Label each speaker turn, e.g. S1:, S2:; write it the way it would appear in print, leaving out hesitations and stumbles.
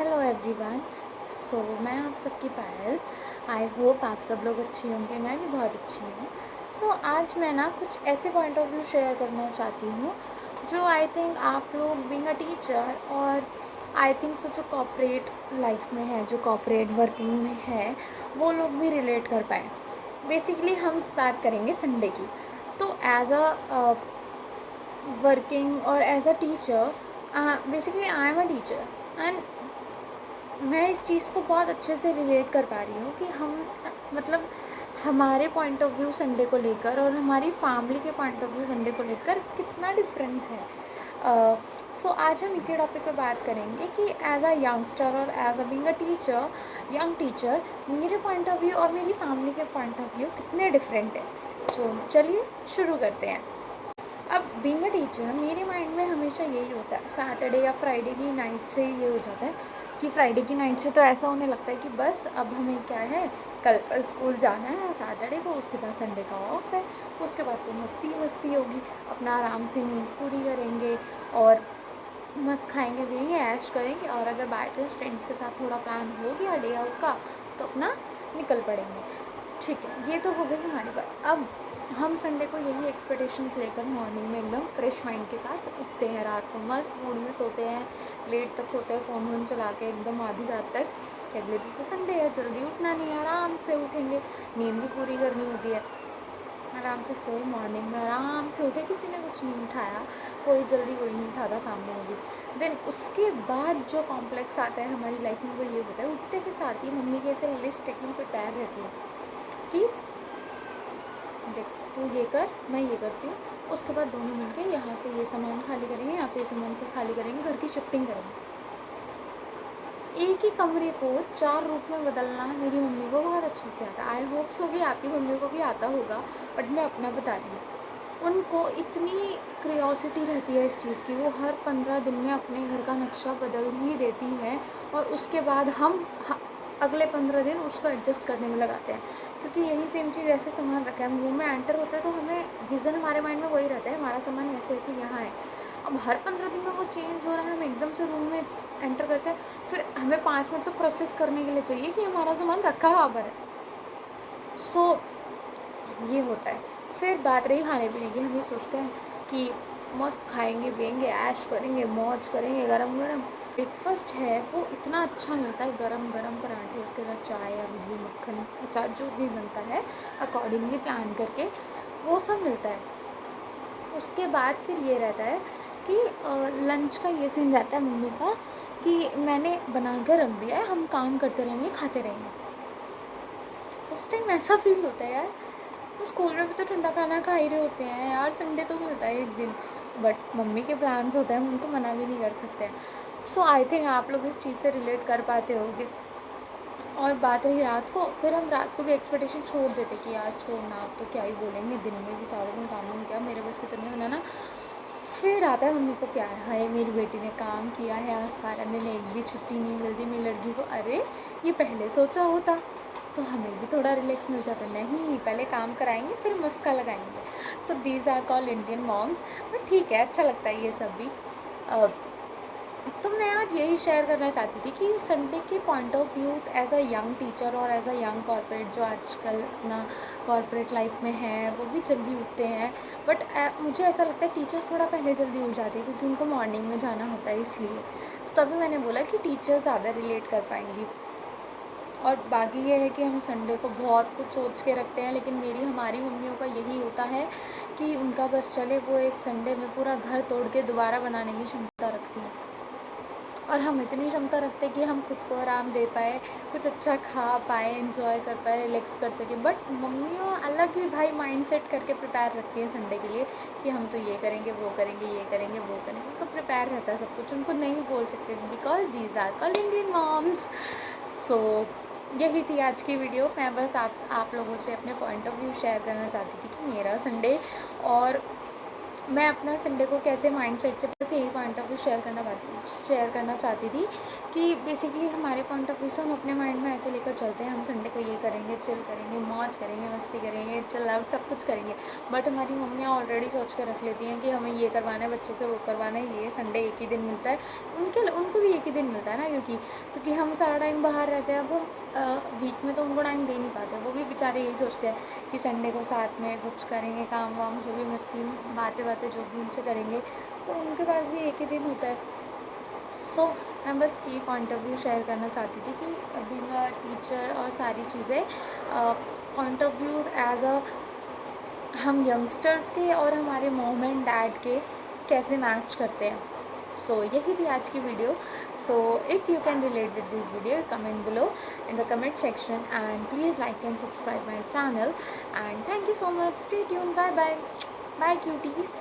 S1: Hello everyone. मैं आप सबकी पायल। आई होप आप सब लोग अच्छे होंगे, मैं भी बहुत अच्छी हूँ। आज मैं ना कुछ ऐसे पॉइंट ऑफ व्यू शेयर करना चाहती हूँ जो आई थिंक आप लोग बीइंग अ टीचर और आई थिंक जो कॉर्पोरेट लाइफ में है, जो कॉर्पोरेट वर्किंग में है, वो लोग भी रिलेट कर पाए। बेसिकली हम बात करेंगे संडे की। तो एज अ वर्किंग और as a teacher, basically I am a teacher and मैं इस चीज़ को बहुत अच्छे से रिलेट कर पा रही हूँ कि हम मतलब हमारे पॉइंट ऑफ व्यू संडे को लेकर और हमारी फैमिली के पॉइंट ऑफ व्यू संडे को लेकर कितना डिफरेंस है। आज हम इसी टॉपिक पे बात करेंगे कि एज अ यंगस्टर और as a being a teacher, young teacher, मेरे पॉइंट ऑफ व्यू और मेरी फैमिली के पॉइंट ऑफ व्यू कितने डिफरेंट है। तो चलिए शुरू करते हैं। अब बीइंग अ टीचर मेरे माइंड में हमेशा यही होता है, सैटरडे या फ्राइडे की नाइट से ये हो जाता है कि फ्राइडे की नाइट से तो ऐसा होने लगता है कि बस अब हमें क्या है, कल स्कूल जाना है सैटरडे को, उसके बाद संडे का ऑफ है, उसके बाद तो मस्ती मस्ती होगी, अपना आराम से नींद पूरी करेंगे और मस्त खाएंगे पिएंगे ऐश करेंगे। और अगर बाई चांस फ्रेंड्स के साथ थोड़ा प्लान हो गया डे आउट का तो अपना निकल पड़ेंगे। ठीक है, ये तो हो गई हमारी बात। अब हम संडे को यही एक्सपेक्टेशंस लेकर मॉर्निंग में एकदम फ्रेश माइंड के साथ उठते हैं, रात को मस्त मूड में सोते हैं, लेट तक सोते हैं फ़ोन वोन चला के एकदम आधी रात तक। अगले दिन तो संडे है, जल्दी उठना नहीं है, आराम से उठेंगे, नींद भी पूरी करनी होती है, आराम से सोए, मॉर्निंग में आराम से उठे, किसी ने कुछ नहीं उठाया, कोई जल्दी कोई नहीं उठाता फैमिली में भी। देन उसके बाद जो कॉम्प्लेक्स आता है हमारी लाइफ में वो ये होता है, उठते के साथ ही मम्मी की ऐसे लिस्ट एकदम प्रिपेयर रहती है कि देख तू ये कर, मैं ये करती हूँ, उसके बाद दोनों मिलकर यहाँ से ये सामान खाली करेंगे, यहाँ से ये सामान से खाली करेंगे, घर की शिफ्टिंग करेंगे। एक ही कमरे को 4 रूप में बदलना मेरी मम्मी को बहुत अच्छे से आता है। आई होप सो कि आपकी मम्मी को भी आता होगा, बट मैं अपना बता रही हूँ। उनको इतनी क्रियोसिटी रहती है इस चीज़ की, वो हर 15 दिन में अपने घर का नक्शा बदल ही देती है और उसके बाद हम अगले 15 दिन उसको एडजस्ट करने में लगाते हैं, क्योंकि यही सेम चीज़ ऐसे सामान रखा है, हम रूम में एंटर होते हैं तो हमें विज़न हमारे माइंड में वही रहता है, हमारा सामान ऐसे ऐसे यहाँ है। अब हर 15 दिन में वो चेंज हो रहा है, हम एकदम से रूम में एंटर करते हैं, फिर हमें 5 मिनट तो प्रोसेस करने के लिए चाहिए कि हमारा सामान रखा कहाँ पर है। ये होता है। फिर बात रही खाने पीने की, हम ये सोचते हैं कि मस्त खाएंगे पिएंगे ऐश करेंगे मौज करेंगे, गरम गरम ब्रेकफास्ट है वो इतना अच्छा मिलता है, गरम गरम पराठे, उसके साथ चाय या घी मक्खन अचार जो भी बनता है अकॉर्डिंगली प्लान करके वो सब मिलता है। उसके बाद फिर ये रहता है कि लंच का ये सीन रहता है मम्मी का कि मैंने बना कर रख दिया है, हम काम करते रहेंगे खाते रहेंगे। उस टाइम ऐसा फील होता है यार, हम स्कूल में भी तो ठंडा खाना खा ही रहे होते हैं यार, संडे तो मिलता है एक दिन, बट मम्मी के प्लान्स होते हैं, हम उनको मना भी नहीं कर सकते हैं। आई थिंक आप लोग इस चीज़ से रिलेट कर पाते होगे। और बात रही रात को, फिर हम रात को भी एक्सपेक्टेशन छोड़ देते कि यार छोड़ना, आप तो क्या ही बोलेंगे, दिन में भी सारा दिन काम वाम किया, मेरे बस की तरह बनाना। फिर आता है मम्मी को प्यार, हाय मेरी बेटी ने काम किया है आज सारा दिन, एक भी छुट्टी नहीं मिलती मेरी लड़की को। अरे ये पहले सोचा होता तो हमें भी थोड़ा रिलैक्स मिल जाता, नहीं पहले काम कराएंगे फिर मस्का लगाएंगे। तो these are call Indian moms, but ठीक है, अच्छा लगता है ये सब भी। तो मैं आज यही शेयर करना चाहती थी कि संडे के point of views as a young teacher और एज अ यंग कॉर्पोरेट जो आजकल अपना कॉर्पोरेट लाइफ में है वो भी जल्दी उठते हैं, बट मुझे ऐसा लगता है टीचर्स थोड़ा पहले जल्दी उठ जाते हैं क्योंकि उनको मॉर्निंग में जाना होता है, इसलिए तो तभी मैंने बोला कि टीचर्स ज़्यादा रिलेट कर पाएंगी। और बाकी ये है कि हम संडे को बहुत कुछ सोच के रखते हैं, लेकिन हमारी मम्मियों का यही होता है कि उनका बस चले, वो एक संडे में पूरा घर तोड़ के दोबारा बनाने की क्षमता रखती है और हम इतनी क्षमता रखते हैं कि हम खुद को आराम दे पाए, कुछ अच्छा खा पाए, एंजॉय कर पाए, रिलैक्स कर सके। बट मम्मियों अलग ही भाई माइंड सेट करके प्रिपेयर रखती हैं संडे के लिए कि हम तो ये करेंगे वो करेंगे ये करेंगे वो करेंगे, उनको प्रिपेयर रहता है सब कुछ, उनको नहीं बोल सकते because these are called Indian moms. यही थी आज की वीडियो। मैं बस आप लोगों से अपने पॉइंट ऑफ व्यू शेयर करना चाहती थी कि मेरा संडे और मैं अपना संडे को कैसे माइंड सेट से बस यही पॉइंट ऑफ व्यू शेयर करना चाहती थी कि बेसिकली हमारे पॉइंट ऑफ व्यू से हम अपने माइंड में ऐसे लेकर चलते हैं, हम संडे को ये करेंगे, चिल करेंगे, मौज करेंगे, मस्ती करेंगे, चिल आउट सब कुछ करेंगे। बट हमारी मम्मियाँ ऑलरेडी सोच के रख लेती हैं कि हमें ये करवाना है, बच्चे से वो करवाना है, ये संडे एक ही दिन मिलता है, उनको भी एक ही दिन मिलता है ना, क्योंकि हम सारा टाइम बाहर रहते हैं। अब हम वीक में तो उनको टाइम दे नहीं पाते, वो भी बेचारे यही सोचते हैं कि संडे को साथ में कुछ करेंगे, काम वाम जो भी मस्ती बातें जो भी उनसे करेंगे, तो उनके पास भी एक ही दिन होता है। सो मैं बस ये पॉइंट ऑफ व्यू शेयर करना चाहती थी कि बीइंग अ टीचर और सारी चीज़ें point of views as a हम यंगस्टर्स के और हमारे मॉम एंड डैड के कैसे मैच करते हैं। सो यही थी आज की video. So if you can relate with this video, comment below in the comment section, and please like and subscribe my channel, and thank you so much. Stay tuned. Bye bye. Bye cuties.